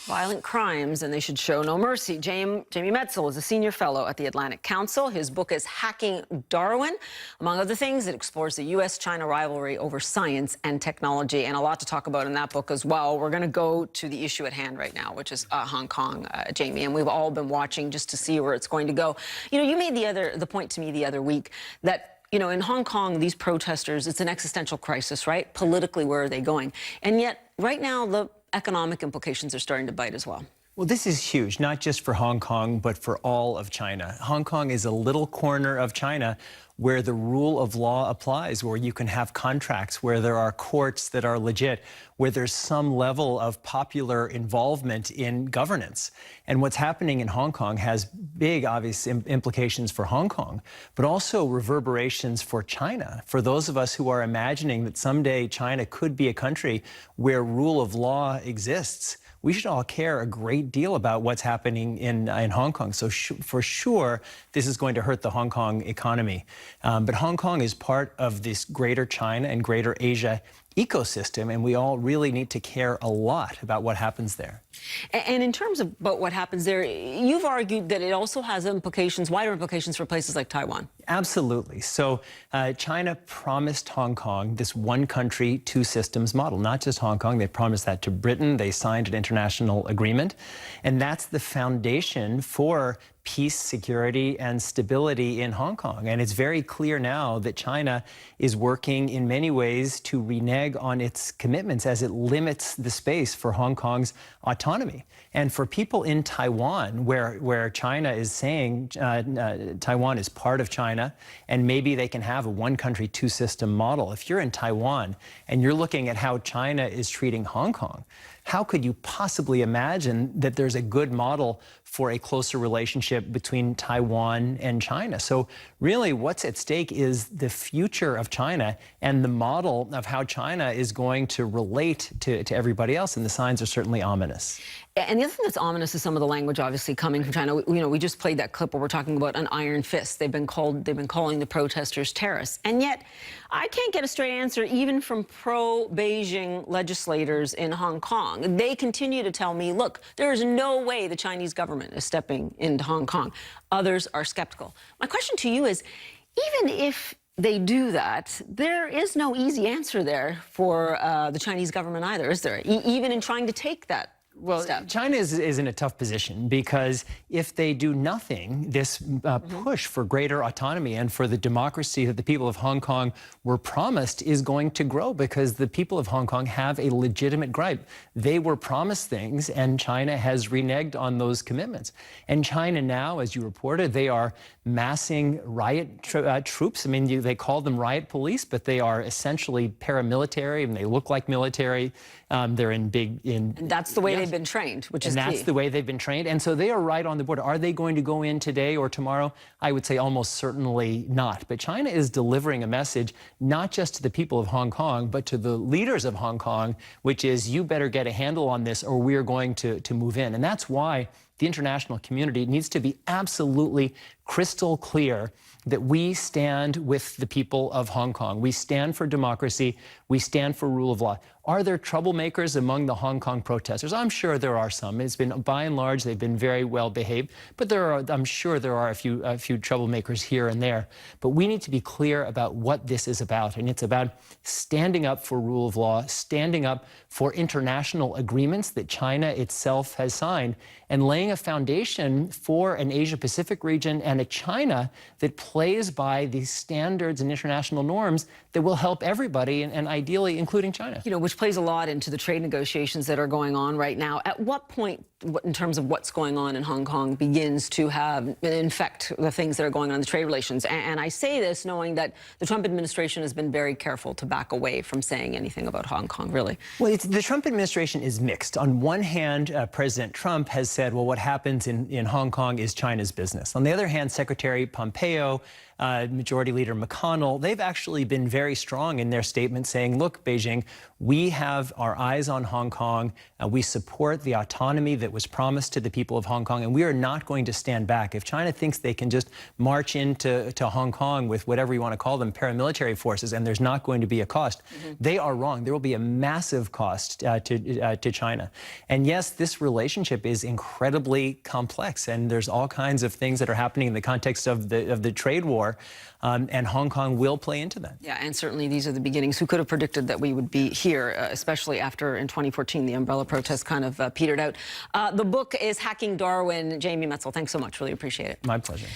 Violent crimes, and they should show no mercy. Jamie Metzl is a senior fellow at the Atlantic Council. His book is Hacking Darwin. Among other things, it explores the U.S.-China rivalry over science and technology, and a lot to talk about in that book as well. We're going to go to the issue at hand right now, which is Hong Kong, Jamie, and we've all been watching just to see where it's going to go. You know, you made the point to me the other week that, you know, in Hong Kong, these protesters, it's an existential crisis, right? Politically, where are they going? And yet, right now, the economic implications are starting to bite as well. Well, this is huge, not just for Hong Kong, but for all of China. Hong Kong is a little corner of China where the rule of law applies, where you can have contracts, where there are courts that are legit, where there's some level of popular involvement in governance. And what's happening in Hong Kong has big, obvious implications for Hong Kong, but also reverberations for China. For those of us who are imagining that someday China could be a country where rule of law exists, we should all care a great deal about what's happening in Hong Kong. So for sure, this is going to hurt the Hong Kong economy. But Hong Kong is part of this greater China and greater Asia ecosystem, and we all really need to care a lot about what happens there. And in terms of what happens there, you've argued that it also has implications, wider implications for places like Taiwan. Absolutely. So China promised Hong Kong this one country, two systems model. Not just Hong Kong, they promised that to Britain. They signed an international agreement. And that's the foundation for peace, security, and stability in Hong Kong. And it's very clear now that China is working in many ways to renege on its commitments as it limits the space for Hong Kong's autonomy. And for people in Taiwan, where China is saying Taiwan is part of China, and maybe they can have a one-country, two-system model. If you're in Taiwan and you're looking at how China is treating Hong Kong, how could you possibly imagine that there's a good model for a closer relationship between Taiwan and China? So really what's at stake is the future of China and the model of how China is going to relate to everybody else, and the signs are certainly ominous. And the other thing that's ominous is some of the language, obviously, coming from China. You know, we just played that clip where we're talking about an iron fist. They've been calling the protesters terrorists. And yet, I can't get a straight answer even from pro-Beijing legislators in Hong Kong. They continue to tell me, look, there is no way the Chinese government is stepping into Hong Kong. Others are skeptical. My question to you is, even if they do that, there is no easy answer there for the Chinese government either, is there? Even in trying to take that step. China is in a tough position because if they do nothing, this push for greater autonomy and for the democracy that the people of Hong Kong were promised is going to grow, because the people of Hong Kong have a legitimate gripe. They were promised things, and China has reneged on those commitments. And China now, as you reported, they are massing riot troops. I mean, they call them riot police, but they are essentially paramilitary, and they look like military. They're in big... And that's the way they've been trained, which is key. And that's the way they've been trained. And so they are right on the border. Are they going to go in today or tomorrow? I would say almost certainly not. But China is delivering a message, not just to the people of Hong Kong, but to the leaders of Hong Kong, which is, you better get a handle on this or we're going to move in. And that's why the international community needs to be absolutely crystal clear that we stand with the people of Hong Kong. We stand for democracy. We stand for rule of law. Are there troublemakers among the Hong Kong protesters? I'm sure there are some. It's been, by and large, they've been very well behaved. But I'm sure there are a few troublemakers here and there. But we need to be clear about what this is about. And it's about standing up for rule of law, standing up for international agreements that China itself has signed, and laying a foundation for an Asia-Pacific region and a China that plays by these standards and international norms that will help everybody, and ideally including China. You know, which plays a lot into the trade negotiations that are going on right now. At what point, in terms of what's going on in Hong Kong, begins to infect the things that are going on in the trade relations? And I say this knowing that the Trump administration has been very careful to back away from saying anything about Hong Kong, really. Well, the Trump administration is mixed. On one hand, President Trump has said, well, what what happens in Hong Kong is China's business. On the other hand, Secretary Pompeo, Majority Leader McConnell, they've actually been very strong in their statement saying, look, Beijing, we have our eyes on Hong Kong. We support the autonomy that was promised to the people of Hong Kong, and we are not going to stand back. If China thinks they can just march into Hong Kong with whatever you want to call them, paramilitary forces, and there's not going to be a cost, they are wrong. There will be a massive cost to China. And yes, this relationship is incredibly complex, and there's all kinds of things that are happening in the context of the trade war. And Hong Kong will play into that. Yeah, and certainly these are the beginnings. Who could have predicted that we would be here, especially after in 2014 the umbrella protests kind of petered out. The book is Hacking Darwin. Jamie Metzl, thanks so much. Really appreciate it. My pleasure.